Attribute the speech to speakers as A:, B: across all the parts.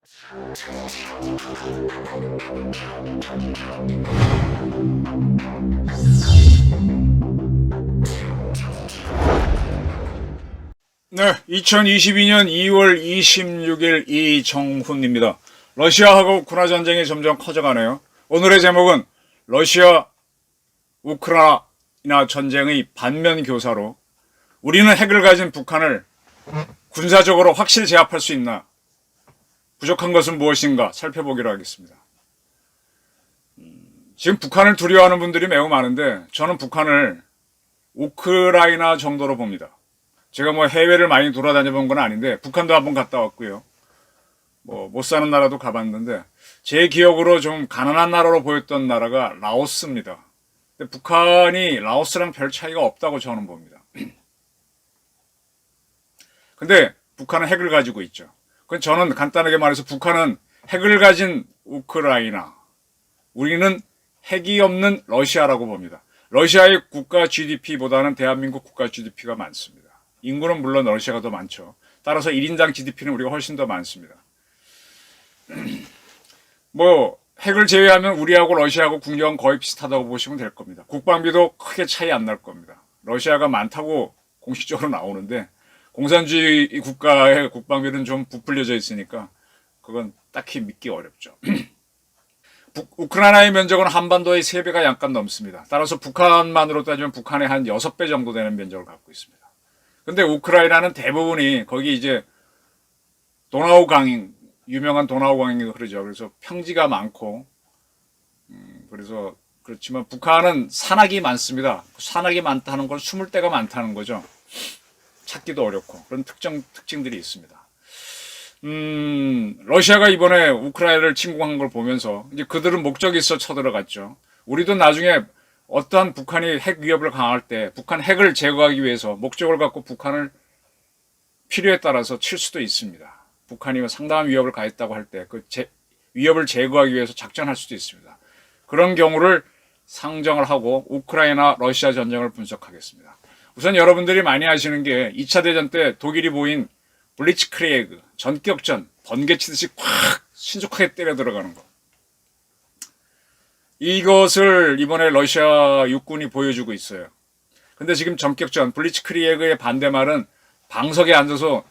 A: 네, 2022년 2월 26일 이정훈입니다. 러시아하고 우크라이나 전쟁이 점점 커져가네요. 오늘의 제목은 러시아 우크라이나 전쟁의 반면 교사로 우리는 핵을 가진 북한을 군사적으로 확실히 제압할 수 있나? 부족한 것은 무엇인가 살펴보기로 하겠습니다. 지금 북한을 두려워하는 분들이 매우 많은데 저는 북한을 우크라이나 정도로 봅니다. 제가 해외를 많이 돌아다녀 본 건 아닌데 북한도 한번 갔다 왔고요. 못 사는 나라도 가봤는데 제 기억으로 좀 가난한 나라로 보였던 나라가 라오스입니다. 근데 북한이 라오스랑 별 차이가 없다고 저는 봅니다. 근데 북한은 핵을 가지고 있죠. 그건 저는 간단하게 말해서 북한은 핵을 가진 우크라이나, 우리는 핵이 없는 러시아라고 봅니다. 러시아의 국가 GDP보다는 대한민국 국가 GDP가 많습니다. 인구는 물론 러시아가 더 많죠. 따라서 1인당 GDP는 우리가 훨씬 더 많습니다. 핵을 제외하면 우리하고 러시아하고 국력은 거의 비슷하다고 보시면 될 겁니다. 국방비도 크게 차이 안 날 겁니다. 러시아가 많다고 공식적으로 나오는데 공산주의 국가의 국방비는 좀 부풀려져 있으니까 그건 딱히 믿기 어렵죠. 우크라이나의 면적은 한반도의 3배가 약간 넘습니다. 따라서 북한만으로 따지면 북한의 한 6배 정도 되는 면적을 갖고 있습니다. 근데 우크라이나는 대부분이 거기 이제 도나우강, 유명한 도나우강이 흐르죠. 그래서 평지가 많고, 그래서 그렇지만 북한은 산악이 많습니다. 산악이 많다는 건 숨을 데가 많다는 거죠. 찾기도 어렵고 그런 특징들이 있습니다. 러시아가 이번에 우크라이나를 침공한 걸 보면서 이제 그들은 목적이 있어 쳐들어갔죠. 우리도 나중에 어떠한 북한이 핵 위협을 강할 때 북한 핵을 제거하기 위해서 목적을 갖고 북한을 필요에 따라서 칠 수도 있습니다. 북한이 상당한 위협을 가했다고 할 때 그 위협을 제거하기 위해서 작전할 수도 있습니다. 그런 경우를 상정을 하고 우크라이나 러시아 전쟁을 분석하겠습니다. 우선 여러분들이 많이 아시는 게 2차 대전 때 독일이 보인 블리츠크리에그, 전격전, 번개치듯이 콱 신속하게 때려 들어가는 거. 이것을 이번에 러시아 육군이 보여주고 있어요. 근데 지금 전격전, 블리츠크리에그의 반대말은 방석에 앉아서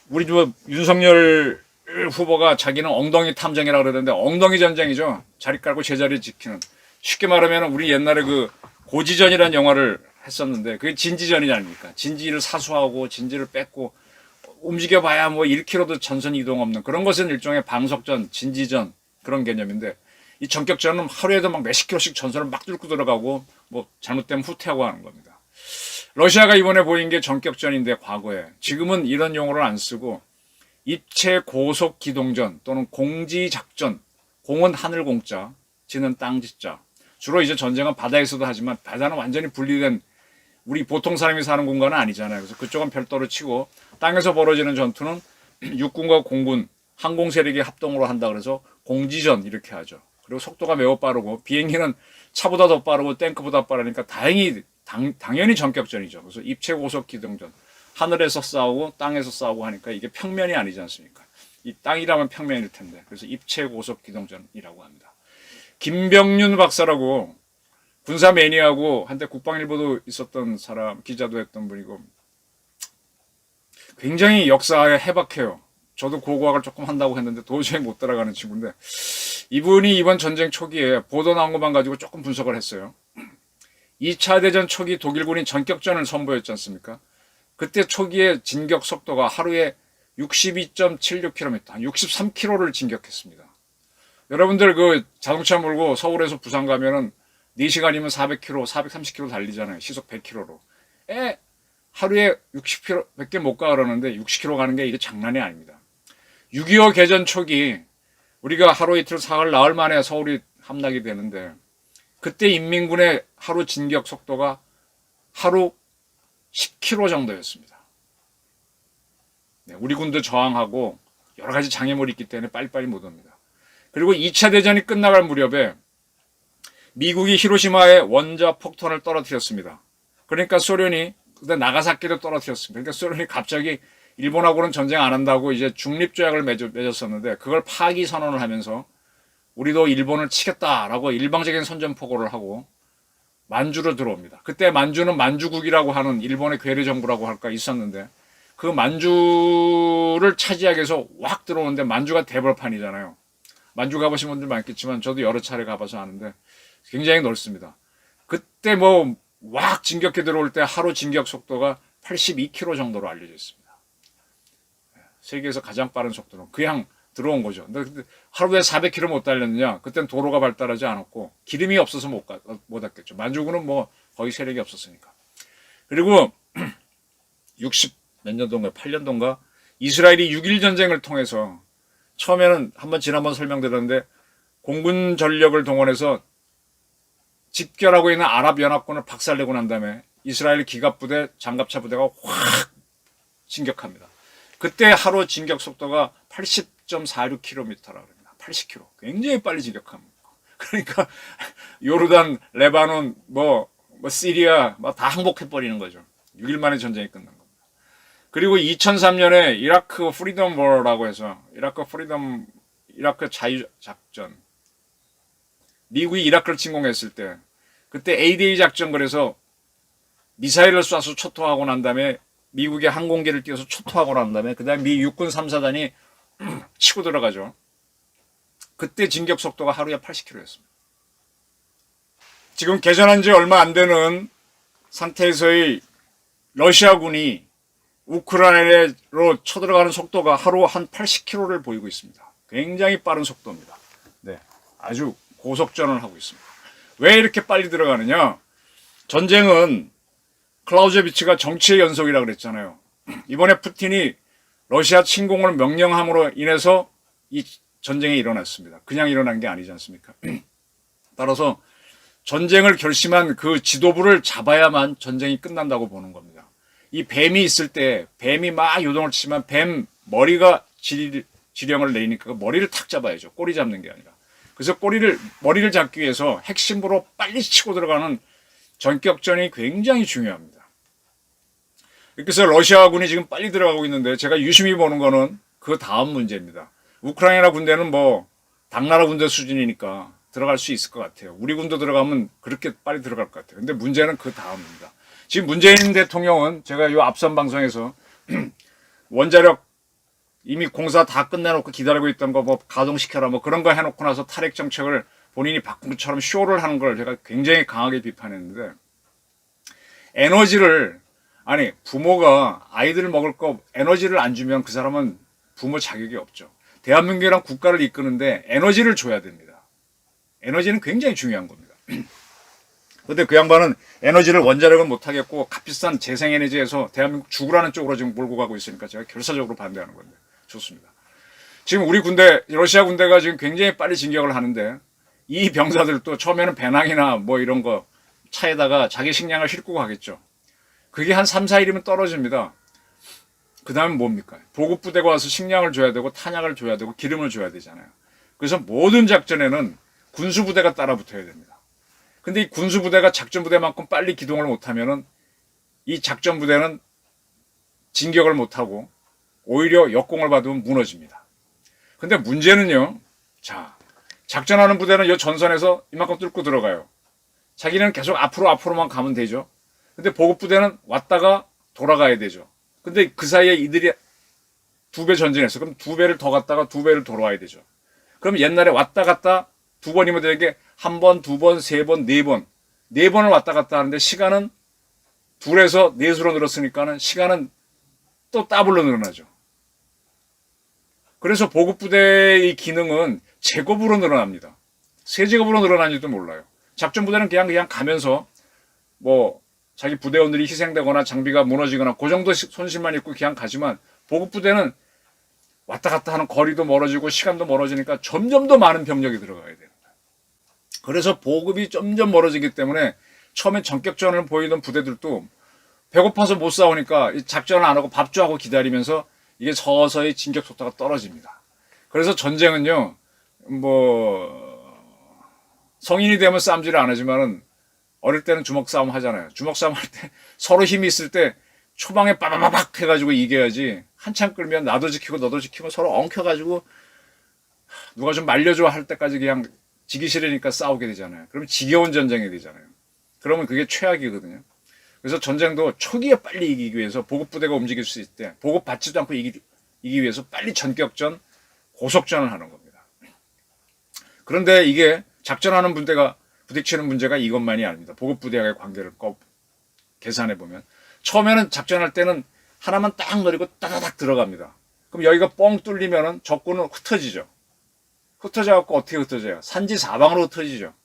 A: 우리 윤석열 후보가 자기는 엉덩이 탐정이라고 그러는데 엉덩이 전쟁이죠. 자리 깔고 제자리 지키는. 쉽게 말하면 우리 옛날에 그 고지전이라는 영화를 했었는데 그게 진지전이 아닙니까? 진지를 사수하고 진지를 뺏고 움직여봐야 1km도 전선 이동 없는 그런 것은 일종의 방석전, 진지전 그런 개념인데 이 전격전은 하루에도 몇십 킬로씩 전선을 막 뚫고 들어가고 잘못되면 후퇴하고 하는 겁니다. 러시아가 이번에 보인 게 전격전인데 과거에 지금은 이런 용어를 안 쓰고 입체 고속 기동전 또는 공지작전, 공은 하늘 공자, 지는 땅 지자. 주로 이제 전쟁은 바다에서도 하지만 바다는 완전히 분리된 우리 보통 사람이 사는 공간은 아니잖아요. 그래서 그쪽은 별도로 치고 땅에서 벌어지는 전투는 육군과 공군, 항공 세력이 합동으로 한다 그래서 공지전 이렇게 하죠. 그리고 속도가 매우 빠르고 비행기는 차보다 더 빠르고 탱크보다 빠르니까 당연히 전격전이죠. 그래서 입체 고속 기동전. 하늘에서 싸우고 땅에서 싸우고 하니까 이게 평면이 아니지 않습니까? 이 땅이라면 평면일 텐데. 그래서 입체 고속 기동전이라고 합니다. 김병윤 박사라고 군사 매니아고 한때 국방일보도 있었던 사람, 기자도 했던 분이고 굉장히 역사에 해박해요. 저도 고고학을 조금 한다고 했는데 도저히 못 따라가는 친구인데 이분이 이번 전쟁 초기에 보도 나온 것만 가지고 조금 분석을 했어요. 2차 대전 초기 독일군이 전격전을 선보였지 않습니까? 그때 초기에 진격 속도가 하루에 62.76km, 63km를 진격했습니다. 여러분들 그 자동차 몰고 서울에서 부산 가면은 4시간이면 400km, 430km 달리잖아요. 시속 100km로. 하루에 60km 밖에 못 가 그러는데 60km 가는 게 이게 장난이 아닙니다. 6.25 개전 초기 우리가 하루 이틀 사흘 나흘 만에 서울이 함락이 되는데 그때 인민군의 하루 진격 속도가 하루 10km 정도였습니다. 우리 군도 저항하고 여러 가지 장애물이 있기 때문에 빨리빨리 못 옵니다. 그리고 2차 대전이 끝나갈 무렵에 미국이 히로시마에 원자 폭탄을 떨어뜨렸습니다. 그러니까 소련이 나가사키를 떨어뜨렸습니다. 그러니까 소련이 갑자기 일본하고는 전쟁 안 한다고 이제 중립조약을 맺었었는데 그걸 파기 선언을 하면서 우리도 일본을 치겠다라고 일방적인 선전포고를 하고 만주로 들어옵니다. 그때 만주는 만주국이라고 하는 일본의 괴뢰 정부라고 할까 있었는데 그 만주를 차지하기 위해서 확 들어오는데 만주가 대벌판이잖아요. 만주 가보신 분들 많겠지만 저도 여러 차례 가봐서 아는데 굉장히 넓습니다. 그때 뭐 확 진격해 들어올 때 하루 진격 속도가 82km 정도로 알려져 있습니다. 세계에서 가장 빠른 속도로 그냥 들어온 거죠. 근데 하루에 400km 못 달렸느냐? 그땐 도로가 발달하지 않았고 기름이 없어서 못 왔겠죠. 만주군은 뭐 거의 세력이 없었으니까. 그리고 60 몇 년도인가 8년도인가 이스라엘이 6.1 전쟁을 통해서 처음에는 한번 지난번 설명드렸는데 공군 전력을 동원해서 집결하고 있는 아랍연합군을 박살내고 난 다음에 이스라엘 기갑부대, 장갑차 부대가 확 진격합니다. 그때 하루 진격 속도가 80.46km라고 합니다. 80km. 굉장히 빨리 진격합니다. 그러니까 요르단, 레바논, 시리아 다 항복해버리는 거죠. 6일 만에 전쟁이 끝난 겁니다. 그리고 2003년에 이라크 프리덤 워라고 해서 이라크 자유작전 미국이 이라크를 침공했을 때 그때 A-Day 작전 그래서 미사일을 쏴서 초토하고 난 다음에 미국의 항공기를 띄워서 초토하고 난 다음에 그 다음에 미 육군 3사단이 치고 들어가죠. 그때 진격 속도가 하루에 80km였습니다. 지금 개전한 지 얼마 안 되는 상태에서의 러시아군이 우크라이나로 쳐들어가는 속도가 하루 한 80km를 보이고 있습니다. 굉장히 빠른 속도입니다. 네, 아주 고속전을 하고 있습니다. 왜 이렇게 빨리 들어가느냐? 전쟁은 클라우제비치가 정치의 연속이라고 그랬잖아요. 이번에 푸틴이 러시아 침공을 명령함으로 인해서 이 전쟁이 일어났습니다. 그냥 일어난 게 아니지 않습니까? 따라서 전쟁을 결심한 그 지도부를 잡아야만 전쟁이 끝난다고 보는 겁니다. 이 뱀이 있을 때 뱀이 막 요동을 치면 뱀 머리가 지령을 내리니까 그 머리를 탁 잡아야죠. 꼬리 잡는 게 아니라. 그래서 머리를 잡기 위해서 핵심부로 빨리 치고 들어가는 전격전이 굉장히 중요합니다. 그래서 러시아군이 지금 빨리 들어가고 있는데 제가 유심히 보는 거는 그 다음 문제입니다. 우크라이나 군대는 당나라 군대 수준이니까 들어갈 수 있을 것 같아요. 우리 군도 들어가면 그렇게 빨리 들어갈 것 같아요. 근데 문제는 그 다음입니다. 지금 문재인 대통령은 제가 이 앞선 방송에서 원자력 이미 공사 다 끝내놓고 기다리고 있던 거 가동시켜라 그런 거 해놓고 나서 탈핵 정책을 본인이 바꾼 것처럼 쇼를 하는 걸 제가 굉장히 강하게 비판했는데 부모가 아이들 먹을 거 에너지를 안 주면 그 사람은 부모 자격이 없죠. 대한민국이란 국가를 이끄는데 에너지를 줘야 됩니다. 에너지는 굉장히 중요한 겁니다. 근데 그 양반은 에너지를 원자력은 못하겠고 값비싼 재생에너지에서 대한민국 죽으라는 쪽으로 지금 몰고 가고 있으니까 제가 결사적으로 반대하는 건데 좋습니다. 지금 우리 러시아 군대가 지금 굉장히 빨리 진격을 하는데 이 병사들도 처음에는 배낭이나 이런 거 차에다가 자기 식량을 싣고 가겠죠. 그게 한 3, 4일이면 떨어집니다. 그 다음에 뭡니까? 보급부대가 와서 식량을 줘야 되고 탄약을 줘야 되고 기름을 줘야 되잖아요. 그래서 모든 작전에는 군수부대가 따라 붙어야 됩니다. 근데 이 군수부대가 작전부대만큼 빨리 기동을 못하면은 이 작전부대는 진격을 못하고 오히려 역공을 받으면 무너집니다. 근데 문제는요, 작전하는 부대는 이 전선에서 이만큼 뚫고 들어가요. 자기는 계속 앞으로만 가면 되죠. 근데 보급부대는 왔다가 돌아가야 되죠. 근데 그 사이에 이들이 2배 전진했어. 그럼 2배를 더 갔다가 2배를 돌아와야 되죠. 그럼 옛날에 왔다 갔다 2번이면 되게 1번, 2번, 3번, 4번. 4번을 왔다 갔다 하는데 시간은 2에서 4수로 늘었으니까는 시간은 또 더블로 늘어나죠. 그래서 보급부대의 기능은 제곱으로 늘어납니다. 세제곱으로 늘어나는지도 몰라요. 작전부대는 그냥 가면서 자기 부대원들이 희생되거나 장비가 무너지거나 그 정도 손실만 있고 그냥 가지만 보급부대는 왔다 갔다 하는 거리도 멀어지고 시간도 멀어지니까 점점 더 많은 병력이 들어가야 됩니다. 그래서 보급이 점점 멀어지기 때문에 처음에 전격전을 보이던 부대들도 배고파서 못 싸우니까 작전을 안 하고 밥주하고 기다리면서 이게 서서히 진격 속도가 떨어집니다. 그래서 전쟁은요, 성인이 되면 싸움질을 안 하지만은 어릴 때는 주먹 싸움 하잖아요. 주먹 싸움 할 때 서로 힘이 있을 때 초방에 빠바바박 해가지고 이겨야지. 한참 끌면 나도 지키고 너도 지키고 서로 엉켜가지고 누가 좀 말려줘 할 때까지 그냥 지기 싫으니까 싸우게 되잖아요. 그럼 지겨운 전쟁이 되잖아요. 그러면 그게 최악이거든요. 그래서 전쟁도 초기에 빨리 이기기 위해서 보급부대가 움직일 수 있을 때 보급받지도 않고 이기기 위해서 빨리 전격전, 고속전을 하는 겁니다. 그런데 이게 작전하는 부대가 부딪히는 문제가 이것만이 아닙니다. 보급부대와의 관계를 계산해보면 처음에는 작전할 때는 하나만 딱 노리고 따다닥 들어갑니다. 그럼 여기가 뻥 뚫리면은 적군은 흩어지죠. 흩어져갖고 어떻게 흩어져요? 산지 사방으로 흩어지죠.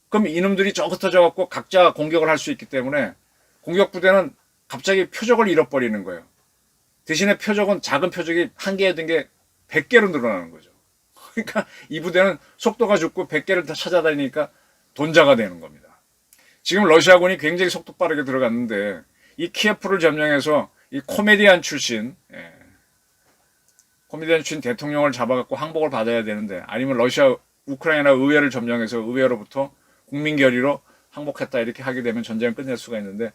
A: 그럼 이놈들이 저 흩어져갖고 각자 공격을 할 수 있기 때문에 공격부대는 갑자기 표적을 잃어버리는 거예요. 대신에 표적은 작은 표적이 한 개에 든 게 100개로 늘어나는 거죠. 그러니까 이 부대는 속도가 죽고 100개를 다 찾아다니니까 돈자가 되는 겁니다. 지금 러시아군이 굉장히 속도 빠르게 들어갔는데 이 키예프를 점령해서 이 코미디언 출신 대통령을 잡아갖고 항복을 받아야 되는데 아니면 우크라이나 의회를 점령해서 의회로부터 국민 결의로 항복했다 이렇게 하게 되면 전쟁을 끝낼 수가 있는데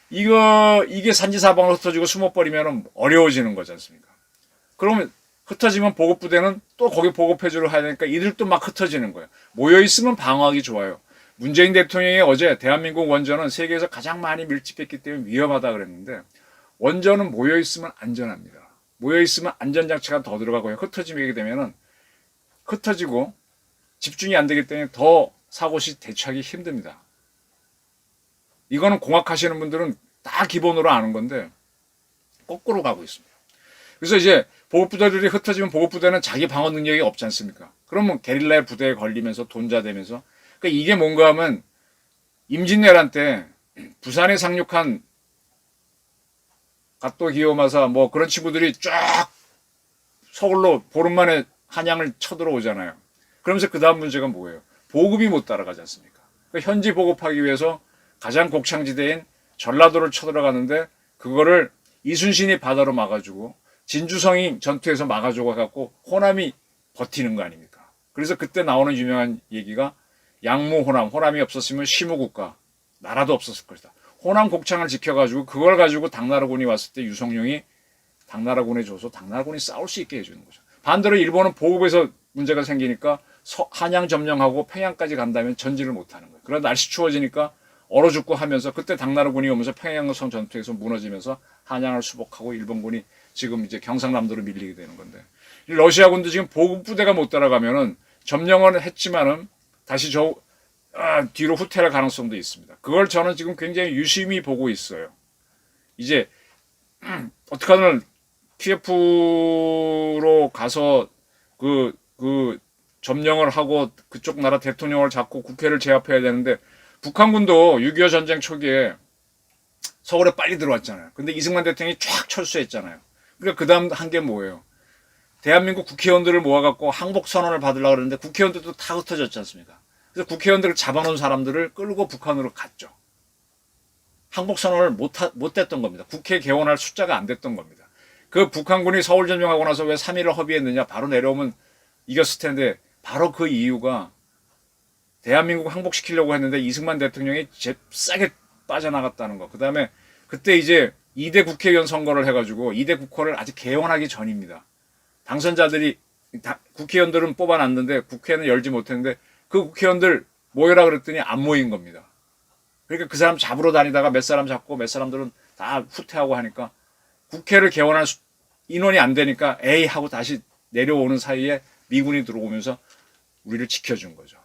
A: 이게 산지사방으로 흩어지고 숨어버리면 어려워지는 거지 않습니까? 그러면 흩어지면 보급부대는 또 거기 보급해주러 해야 되니까 이들도 막 흩어지는 거예요. 모여있으면 방어하기 좋아요. 문재인 대통령이 어제 대한민국 원전은 세계에서 가장 많이 밀집했기 때문에 위험하다 그랬는데 원전은 모여있으면 안전합니다. 모여있으면 안전장치가 더 들어가고요. 흩어지게 되면은 흩어지고 집중이 안 되기 때문에 더 사고시 대처하기 힘듭니다. 이거는 공학하시는 분들은 다 기본으로 아는 건데 거꾸로 가고 있습니다. 그래서 이제 보급부대들이 흩어지면 보급부대는 자기 방어 능력이 없지 않습니까? 그러면 게릴라의 부대에 걸리면서 돈자되면서 그러니까 이게 뭔가 하면 임진왜란 때 부산에 상륙한 갓도 기요마사 뭐 그런 친구들이 쫙 서울로 보름 만에 한양을 쳐들어오잖아요. 그러면서 그 다음 문제가 뭐예요? 보급이 못 따라가지 않습니까? 그러니까 현지 보급하기 위해서 가장 곡창지대인 전라도를 쳐들어가는데 그거를 이순신이 바다로 막아주고 진주성이 전투에서 막아주고 해갖고 호남이 버티는 거 아닙니까? 그래서 그때 나오는 유명한 얘기가 양무 호남이 없었으면 시무국가 나라도 없었을 것이다. 호남 곡창을 지켜가지고 그걸 가지고 당나라군이 왔을 때 유성룡이 당나라군에 줘서 당나라군이 싸울 수 있게 해주는 거죠. 반대로 일본은 보급에서 문제가 생기니까 한양 점령하고 평양까지 간다면 전진을 못하는 거예요. 그러다 날씨 추워지니까 얼어 죽고 하면서 그때 당나라군이 오면서 평양성 전투에서 무너지면서 한양을 수복하고 일본군이 지금 이제 경상남도로 밀리게 되는 건데 러시아군도 지금 보급부대가 못 따라가면은 점령은 했지만은 다시 뒤로 후퇴할 가능성도 있습니다. 그걸 저는 지금 굉장히 유심히 보고 있어요. 이제 어떻게 하면 키예프로 가서 그 점령을 하고 그쪽 나라 대통령을 잡고 국회를 제압해야 되는데 북한군도 6.25 전쟁 초기에 서울에 빨리 들어왔잖아요. 근데 이승만 대통령이 쫙 철수했잖아요. 그러니까 그 다음 한 게 뭐예요? 대한민국 국회의원들을 모아갖고 항복선언을 받으려고 그러는데 국회의원들도 다 흩어졌지 않습니까? 그래서 국회의원들을 잡아놓은 사람들을 끌고 북한으로 갔죠. 항복선언을 못 됐던 겁니다. 국회 개원할 숫자가 안 됐던 겁니다. 그 북한군이 서울 점령하고 나서 왜 3.1을 허비했느냐? 바로 내려오면 이겼을 텐데 바로 그 이유가 대한민국 항복시키려고 했는데 이승만 대통령이 잽싸게 빠져나갔다는 거. 그 다음에 그때 이제 2대 국회의원 선거를 해가지고 2대 국회를 아직 개원하기 전입니다. 당선자들이 국회의원들은 뽑아놨는데 국회는 열지 못했는데 그 국회의원들 모여라 그랬더니 안 모인 겁니다. 그러니까 그 사람 잡으러 다니다가 몇 사람 잡고 몇 사람들은 다 후퇴하고 하니까 국회를 개원할 인원이 안 되니까 에이 하고 다시 내려오는 사이에 미군이 들어오면서 우리를 지켜준 거죠.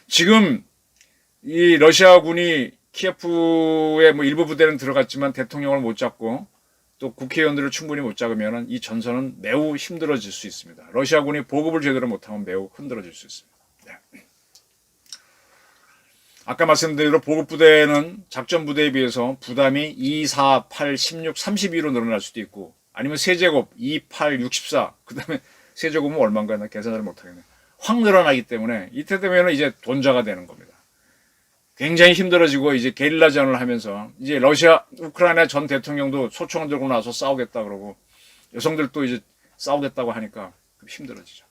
A: 지금 이 러시아군이 키예프의 뭐 일부 부대는 들어갔지만 대통령을 못 잡고 또 국회의원들을 충분히 못 잡으면 이 전선은 매우 힘들어질 수 있습니다. 러시아군이 보급을 제대로 못하면 매우 흔들어질 수 있습니다. 네. 아까 말씀드린 대로 보급부대는 작전부대에 비해서 부담이 2, 4, 8, 16, 32로 늘어날 수도 있고 아니면 세제곱 2, 8, 64 그 다음에 세제곱은 얼마인가 나 계산을 못하겠네. 확 늘어나기 때문에 이때 되면 이제 돈자가 되는 겁니다. 굉장히 힘들어지고 이제 게릴라전을 하면서 이제 우크라이나 전 대통령도 소총을 들고 나서 싸우겠다 그러고 여성들도 이제 싸우겠다고 하니까 힘들어지죠.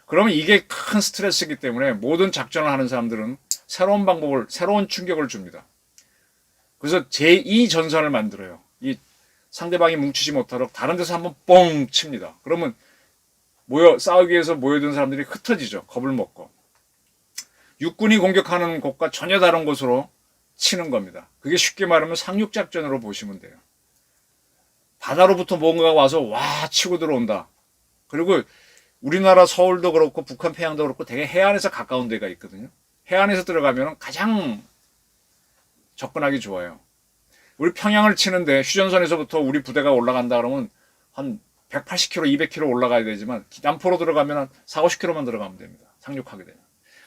A: 그러면 이게 큰 스트레스이기 때문에 모든 작전을 하는 사람들은 새로운 충격을 줍니다. 그래서 제2전선을 만들어요. 이 상대방이 뭉치지 못하도록 다른 데서 한번 뻥 칩니다. 그러면 싸우기 위해서 모여든 사람들이 흩어지죠. 겁을 먹고. 육군이 공격하는 곳과 전혀 다른 곳으로 치는 겁니다. 그게 쉽게 말하면 상륙작전으로 보시면 돼요. 바다로부터 뭔가가 와서 와 치고 들어온다. 그리고 우리나라 서울도 그렇고 북한 평양도 그렇고 되게 해안에서 가까운 데가 있거든요. 해안에서 들어가면 가장 접근하기 좋아요. 우리 평양을 치는데 휴전선에서부터 우리 부대가 올라간다 그러면 한 180km, 200km 올라가야 되지만 남포로 들어가면 한 4, 50km만 들어가면 됩니다. 상륙하게 되면.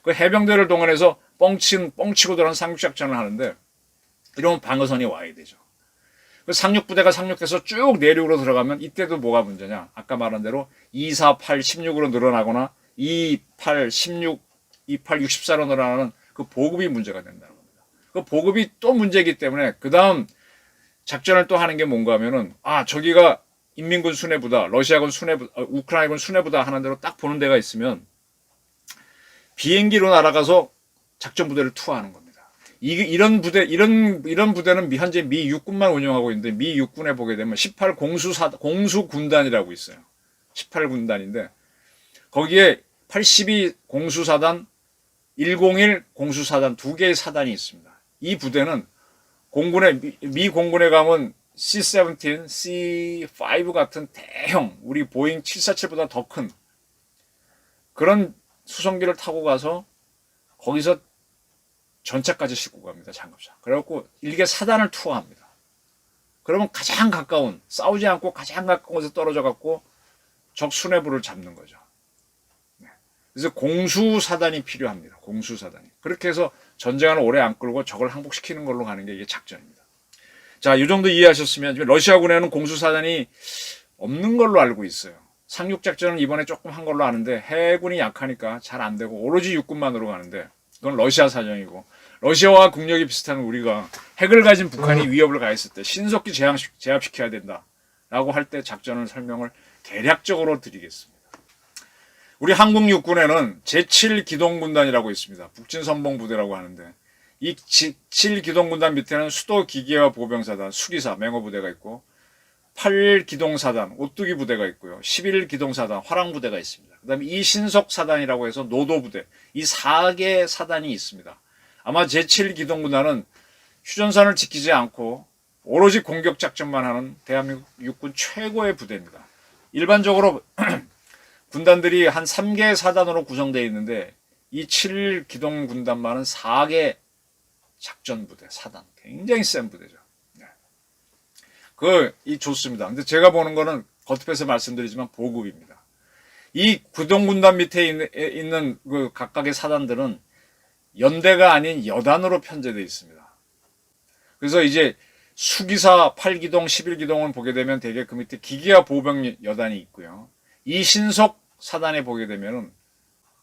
A: 그 해병대를 동원해서 뻥치고 들어가는 상륙작전을 하는데 이러면 방어선이 와야 되죠. 그 상륙부대가 상륙해서 쭉 내륙으로 들어가면 이때도 뭐가 문제냐. 아까 말한 대로 2, 4, 8, 16으로 늘어나거나 2, 8, 16, 28, 64로 늘어나는 그 보급이 문제가 된다는 겁니다. 그 보급이 또 문제이기 때문에 그 다음 작전을 또 하는 게 뭔가 하면은 저기가 인민군 수뇌부다, 러시아군 수뇌부, 우크라이나군 수뇌부다 하는 대로 딱 보는 데가 있으면 비행기로 날아가서 작전 부대를 투하하는 겁니다. 이런 부대는 현재 미 육군만 운영하고 있는데 미 육군에 보게 되면 18 공수군단이라고 있어요. 18군단인데 거기에 82 공수사단, 101 공수사단 두 개의 사단이 있습니다. 이 부대는 미 공군에 가면 C-17, C-5 같은 대형 우리 보잉 747보다 더 큰 그런 수송기를 타고 가서 거기서 전차까지 싣고 갑니다. 장갑차. 그래갖고 일개 사단을 투하합니다. 그러면 가장 가까운 싸우지 않고 가장 가까운 곳에 떨어져 갖고 적 수뇌부를 잡는 거죠. 그래서 공수사단이 필요합니다. 공수사단이. 그렇게 해서 전쟁을 오래 안 끌고 적을 항복시키는 걸로 가는 게 이게 작전입니다. 자, 이 정도 이해하셨으면 러시아군에는 공수사단이 없는 걸로 알고 있어요. 상륙작전은 이번에 조금 한 걸로 아는데 해군이 약하니까 잘 안 되고 오로지 육군만으로 가는데 그건 러시아 사정이고 러시아와 국력이 비슷한 우리가 핵을 가진 북한이 위협을 가했을 때 신속히 제압시켜야 된다라고 할 때 작전을 설명을 대략적으로 드리겠습니다. 우리 한국 육군에는 제7기동군단이라고 있습니다. 북진선봉부대라고 하는데 이 제7기동군단 밑에는 수도기계화 보병사단, 수기사, 맹호부대가 있고 8기동사단, 오뚜기 부대가 있고요. 11기동사단, 화랑부대가 있습니다. 그 다음에 이신속사단이라고 해서 노도부대, 이 4개 사단이 있습니다. 아마 제7기동군단은 휴전선을 지키지 않고 오로지 공격작전만 하는 대한민국 육군 최고의 부대입니다. 일반적으로 군단들이 한 3개 사단으로 구성되어 있는데 이 7기동군단만은 4개 작전부대, 사단. 굉장히 센 부대죠. 좋습니다. 근데 제가 보는 거는 겉에서 말씀드리지만 보급입니다. 이 구동군단 밑에 있는 그 각각의 사단들은 연대가 아닌 여단으로 편제되어 있습니다. 그래서 이제 수기사 8기동, 11기동을 보게 되면 대개 그 밑에 기계화 보병 여단이 있고요. 이 신속 사단에 보게 되면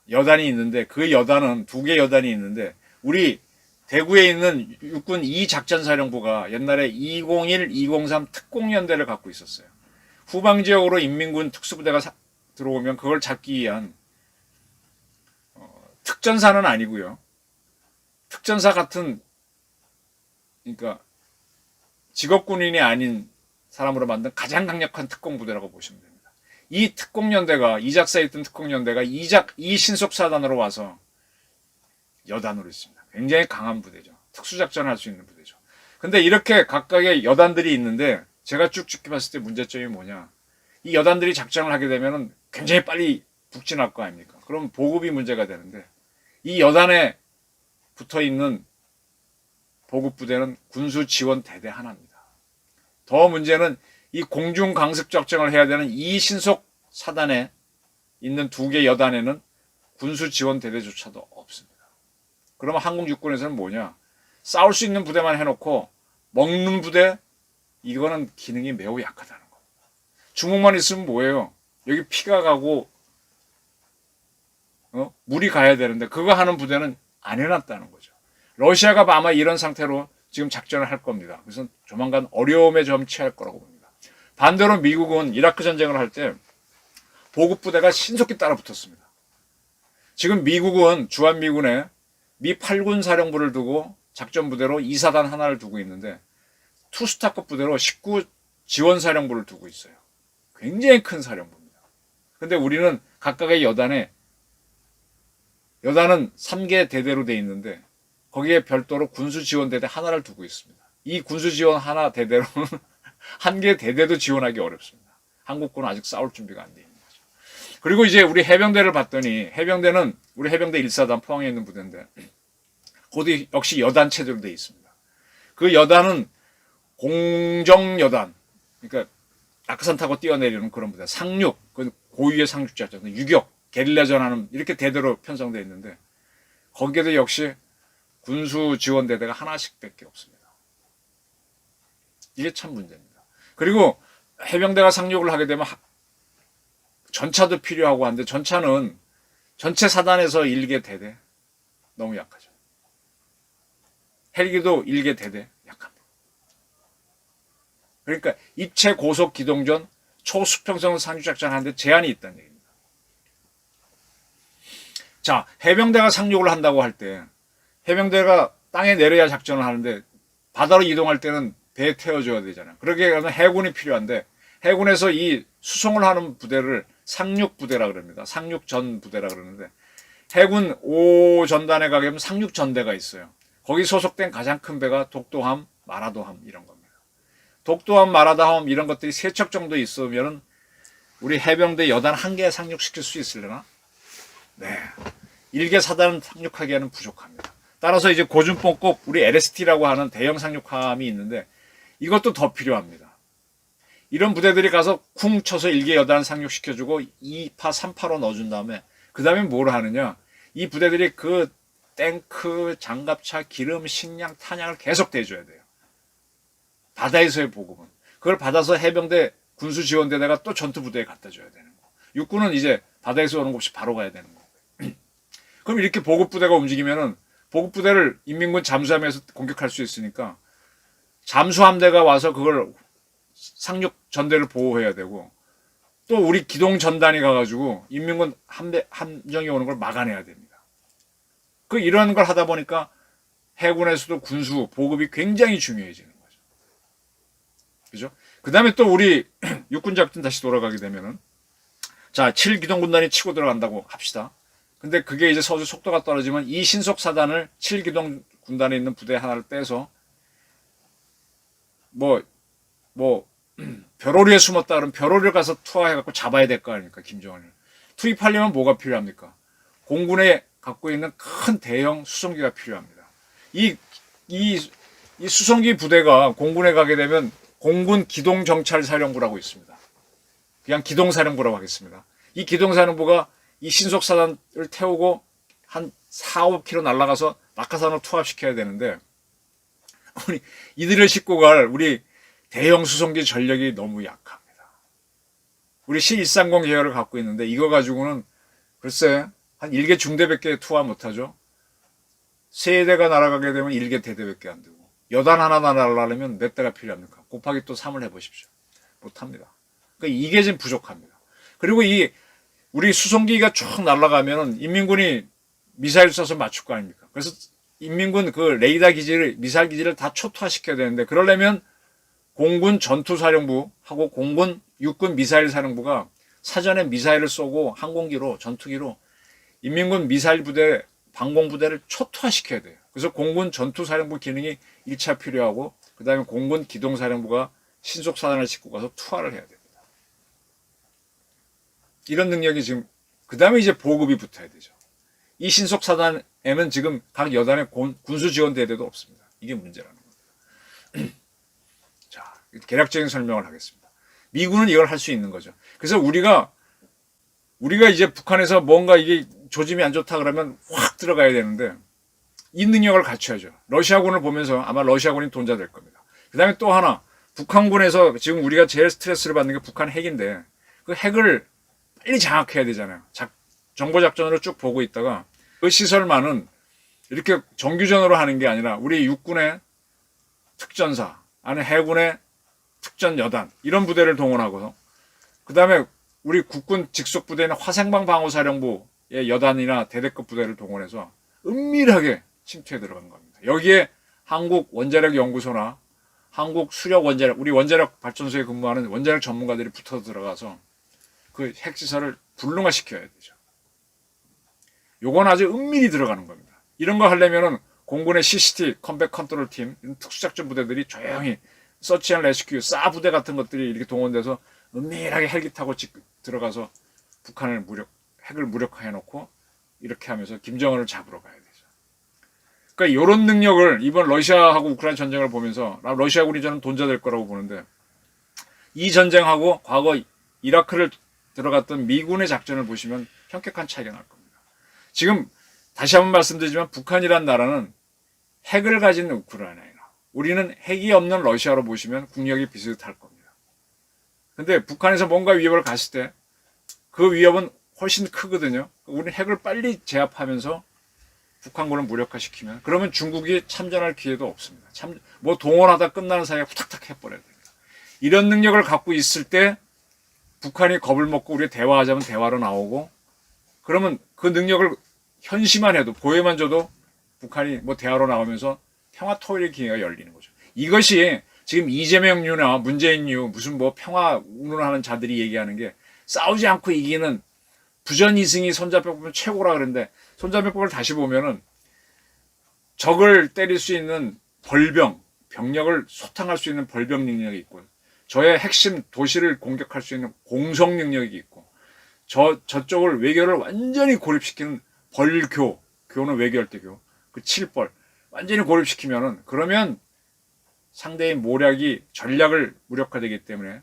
A: 여단이 있는데 그 여단은 두 개 여단이 있는데 우리 대구에 있는 육군 2작전사령부가 옛날에 201, 203 특공연대를 갖고 있었어요. 후방지역으로 인민군 특수부대가 들어오면 그걸 잡기 위한 특전사는 아니고요. 특전사 같은 그러니까 직업군인이 아닌 사람으로 만든 가장 강력한 특공부대라고 보시면 됩니다. 이 특공연대가 이작사에 있던 특공연대가 이신속사단으로 와서 여단으로 있습니다. 굉장히 강한 부대죠. 특수작전을 할 수 있는 부대죠. 근데 이렇게 각각의 여단들이 있는데 제가 쭉쭉 봤을 때 문제점이 뭐냐. 이 여단들이 작전을 하게 되면 굉장히 빨리 북진할 거 아닙니까? 그럼 보급이 문제가 되는데 이 여단에 붙어있는 보급부대는 군수지원대대 하나입니다. 더 문제는 이 공중강습작전을 해야 되는 이 신속 사단에 있는 두 개 여단에는 군수지원대대조차도 없습니다. 그러면 한국 육군에서는 뭐냐? 싸울 수 있는 부대만 해놓고 먹는 부대 이거는 기능이 매우 약하다는 거. 주먹만 있으면 뭐예요? 여기 피가 가고 물이 가야 되는데 그거 하는 부대는 안 해놨다는 거죠. 러시아가 아마 이런 상태로 지금 작전을 할 겁니다. 그래서 조만간 어려움에 좀 취할 거라고 봅니다. 반대로 미국은 이라크 전쟁을 할 때 보급부대가 신속히 따라붙었습니다. 지금 미국은 주한미군에 미 8군 사령부를 두고 작전부대로 2사단 하나를 두고 있는데 투스타급 부대로 19 지원사령부를 두고 있어요. 굉장히 큰 사령부입니다. 근데 우리는 각각의 여단은 3개 대대로 돼 있는데 거기에 별도로 군수지원대대 하나를 두고 있습니다. 이 군수지원 하나 대대로는 한 개 대대도 지원하기 어렵습니다. 한국군은 아직 싸울 준비가 안 돼 있는 거죠. 그리고 이제 우리 해병대를 봤더니 해병대는 우리 해병대 1사단 포항에 있는 부대인데 거기 역시 여단 체제로 돼 있습니다. 그 여단은 공정여단, 그러니까 낙하산 타고 뛰어내리는 그런 부대, 상륙, 그 고유의 상륙자죠. 유격, 게릴라전 하는 이렇게 대대로 편성되어 있는데 거기에도 역시 군수 지원대대가 하나씩밖에 없습니다. 이게 참 문제입니다. 그리고 해병대가 상륙을 하게 되면 전차도 필요하고 한데 전차는 전체 사단에서 1개 대대 너무 약하죠. 헬기도 1개 대대 약합니다. 그러니까 입체 고속 기동전 초수평성 상륙작전 하는데 제한이 있다는 얘기입니다. 자, 해병대가 상륙을 한다고 할 때 해병대가 땅에 내려야 작전을 하는데 바다로 이동할 때는 배에 태워줘야 되잖아요. 그러게 하면 해군이 필요한데 해군에서 이 수송을 하는 부대를 상륙부대라 그럽니다. 상륙전부대라 그러는데 해군 5전단에 가게 되면 상륙전대가 있어요. 거기 소속된 가장 큰 배가 독도함, 마라도함 이런 겁니다. 독도함, 마라도함 이런 것들이 3척 정도 있으면 우리 해병대 여단 1개 상륙시킬 수 있으려나? 네. 1개 사단은 상륙하기에는 부족합니다. 따라서 이제 고준봉급 우리 LST라고 하는 대형 상륙함이 있는데 이것도 더 필요합니다. 이런 부대들이 가서 쿵 쳐서 1개 여단 상륙시켜주고 2파, 3파로 넣어준 다음에 그 다음에 뭘 하느냐? 이 부대들이 그 탱크, 장갑차, 기름, 식량, 탄약을 계속 대줘야 돼요. 바다에서의 보급은. 그걸 받아서 해병대 군수지원대대가 또 전투부대에 갖다 줘야 되는 거. 육군은 이제 바다에서 오는 것 없이 바로 가야 되는 거. 그럼 이렇게 보급부대가 움직이면은 보급부대를 인민군 잠수함에서 공격할 수 있으니까 잠수함대가 와서 그걸 상륙 전대를 보호해야 되고 또 우리 기동 전단이 가가지고 인민군 함정이 오는 걸 막아내야 됩니다. 이런 걸 하다 보니까 해군에서도 군수 보급이 굉장히 중요해지는 거죠. 그죠? 그 다음에 또 우리 육군 작전 다시 돌아가게 되면은 자, 7기동군단이 치고 들어간다고 합시다. 근데 그게 이제 서서 속도가 떨어지면 이 신속사단을 7기동군단에 있는 부대 하나를 빼서 벼로리에 숨었다 그러면 벼로리에 가서 투하해갖고 잡아야 될 거 아닙니까, 김정은을. 투입하려면 뭐가 필요합니까? 공군에 갖고 있는 큰 대형 수송기가 필요합니다. 이 수송기 부대가 공군에 가게 되면 공군 기동정찰사령부라고 있습니다. 그냥 기동사령부라고 하겠습니다. 이 기동사령부가 이 신속사단을 태우고 한 4, 5km 날아가서 낙하산으로 투합시켜야 되는데 이들을 싣고 갈 우리 대형 수송기 전력이 너무 약합니다. 우리 C130 계열을 갖고 있는데 이거 가지고는 글쎄 한 1개 중대밖에 투하 못하죠. 3대가 날아가게 되면 1개 대대밖에 안 되고 여단 하나 날아가려면 몇 대가 필요합니까? 곱하기 또 3을 해보십시오. 못합니다. 그러니까 이게 지금 부족합니다. 그리고 우리 수송기가 쭉 날아가면은 인민군이 미사일 쏴서 맞출 거 아닙니까? 그래서 인민군 그 레이더 기지를, 미사일 기지를 다 초토화시켜야 되는데 그러려면 공군 전투사령부하고 공군 육군 미사일 사령부가 사전에 미사일을 쏘고 항공기로, 전투기로 인민군 미사일 부대, 방공부대를 초토화시켜야 돼요. 그래서 공군 전투사령부 기능이 1차 필요하고 그 다음에 공군 기동사령부가 신속사단을 싣고 가서 투하를 해야 됩니다. 이런 능력이 지금, 그 다음에 이제 보급이 붙어야 되죠. 이 신속사단에는 지금 각 여단의 군수지원대대도 없습니다. 이게 문제라는 겁니다. 자, 개략적인 설명을 하겠습니다. 미군은 이걸 할 수 있는 거죠. 그래서 우리가 이제 북한에서 뭔가 이게 조짐이 안 좋다 그러면 확 들어가야 되는데 이 능력을 갖춰야죠. 러시아군을 보면서 아마 러시아군이 돈자 될 겁니다. 그 다음에 또 하나, 북한군에서 지금 우리가 제일 스트레스를 받는 게 북한 핵인데 그 핵을 빨리 장악해야 되잖아요. 정보작전으로 쭉 보고 있다가 그 시설만은 이렇게 정규전으로 하는 게 아니라 우리 육군의 특전사, 아니 해군의 특전여단 이런 부대를 동원하고서 그 다음에 우리 국군 직속 부대는 화생방 방어사령부의 여단이나 대대급 부대를 동원해서 은밀하게 침투해 들어간 겁니다. 여기에 한국 원자력 연구소나 한국 수력 원자력, 우리 원자력 발전소에 근무하는 원자력 전문가들이 붙어 들어가서 그 핵시설을 불능화시켜야 되죠. 요건 아주 은밀히 들어가는 겁니다. 이런 거 하려면은 공군의 CCT, 컴백 컨트롤 팀, 특수작전 부대들이 조용히 서치 앤 레스큐, 싸 부대 같은 것들이 이렇게 동원돼서 은밀하게 헬기 타고 들어가서 북한을 핵을 무력화해 놓고 이렇게 하면서 김정은을 잡으러 가야 되죠. 그러니까 이런 능력을 이번 러시아하고 우크라이나 전쟁을 보면서 러시아군이 우리 저는 돈자될 거라고 보는데 이 전쟁하고 과거 이라크를 들어갔던 미군의 작전을 보시면 현격한 차이가 날 겁니다. 지금 다시 한번 말씀드리지만 북한이란 나라는 핵을 가진 우크라이나예요. 우리는 핵이 없는 러시아로 보시면 국력이 비슷할 겁니다. 근데 북한에서 뭔가 위협을 갔을 때 그 위협은 훨씬 크거든요. 우리는 핵을 빨리 제압하면서 북한군을 무력화시키면 그러면 중국이 참전할 기회도 없습니다. 뭐 동원하다 끝나는 사이에 후딱딱 해버려야 됩니다. 이런 능력을 갖고 있을 때 북한이 겁을 먹고 우리 대화하자면 대화로 나오고 그러면 그 능력을 현시만 해도 보여만 줘도 북한이 뭐 대화로 나오면서 평화 토일의 기회가 열리는 거죠. 이것이 지금 이재명류나 문재인류 무슨 뭐 평화 운운하는 자들이 얘기하는 게 싸우지 않고 이기는 부전이승이 손자병법은 최고라 그러는데 손자병법을 다시 보면은 적을 때릴 수 있는 병력을 소탕할 수 있는 벌병 능력이 있고 저의 핵심 도시를 공격할 수 있는 공성 능력이 있고 저쪽을 외교를 완전히 고립시키는 교는 외교할 때 그 7벌 완전히 고립시키면은 그러면 상대의 모략이 전략을 무력화되기 때문에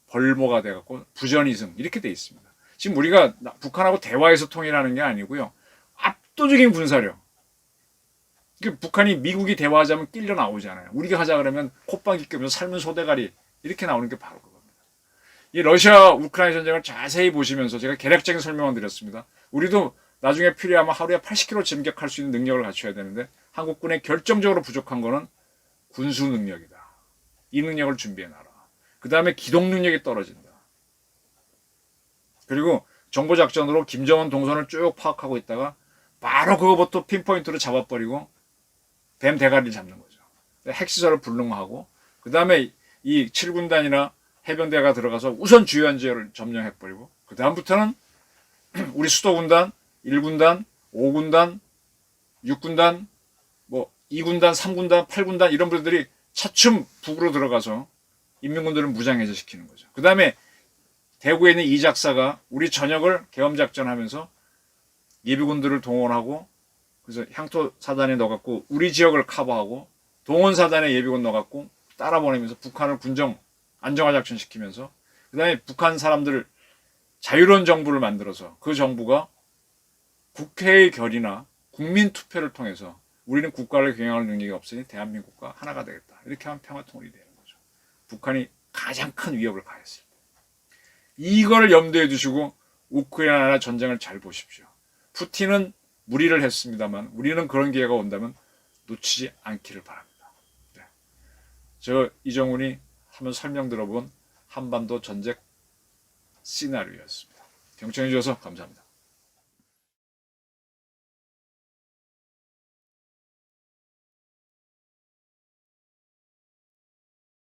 A: 벌모가 돼갖고 부전이승 이렇게 돼 있습니다. 지금 우리가 북한하고 대화해서 통일하는 게 아니고요. 압도적인 군사력. 북한이 미국이 대화하자면 끌려 나오잖아요. 우리가 하자 그러면 콧방귀 뀌면서 삶은 소대가리 이렇게 나오는 게 바로 그겁니다. 이 러시아 우크라이나 전쟁을 자세히 보시면서 제가 개략적인 설명을 드렸습니다. 우리도 나중에 필요하면 하루에 80km 진격할 수 있는 능력을 갖춰야 되는데 한국군의 결정적으로 부족한 거는 군수 능력이다. 이 능력을 준비해놔라. 그 다음에 기동 능력이 떨어진다. 그리고 정보작전으로 김정은 동선을 쭉 파악하고 있다가 바로 그거부터 핀포인트로 잡아버리고 뱀 대가리를 잡는 거죠. 핵시설을 불능화하고 그 다음에 이 7군단이나 해병대가 들어가서 우선 주요한 지역을 점령해버리고 그 다음부터는 우리 수도군단, 1군단, 5군단, 6군단, 뭐 2군단, 3군단, 8군단 이런 분들이 차츰 북으로 들어가서 인민군들을 무장해제 시키는 거죠. 그 다음에 대구에 있는 이 작사가 우리 전역을 계엄작전하면서 예비군들을 동원하고 그래서 향토 사단에 넣어갖고 우리 지역을 커버하고 동원 사단에 예비군 넣어갖고 따라보내면서 북한을 군정 안정화 작전 시키면서 그 다음에 북한 사람들 자유로운 정부를 만들어서 그 정부가 국회의 결의나 국민 투표를 통해서 우리는 국가를 경영할 능력이 없으니 대한민국과 하나가 되겠다. 이렇게 하면 평화 통일이 되는 거죠. 북한이 가장 큰 위협을 가했을 때. 이걸 염두에 두시고 우크라이나 전쟁을 잘 보십시오. 푸틴은 무리를 했습니다만 우리는 그런 기회가 온다면 놓치지 않기를 바랍니다. 네. 저 이정훈이 한번 설명 들어본 한반도 전쟁 시나리오였습니다. 경청해 주셔서 감사합니다.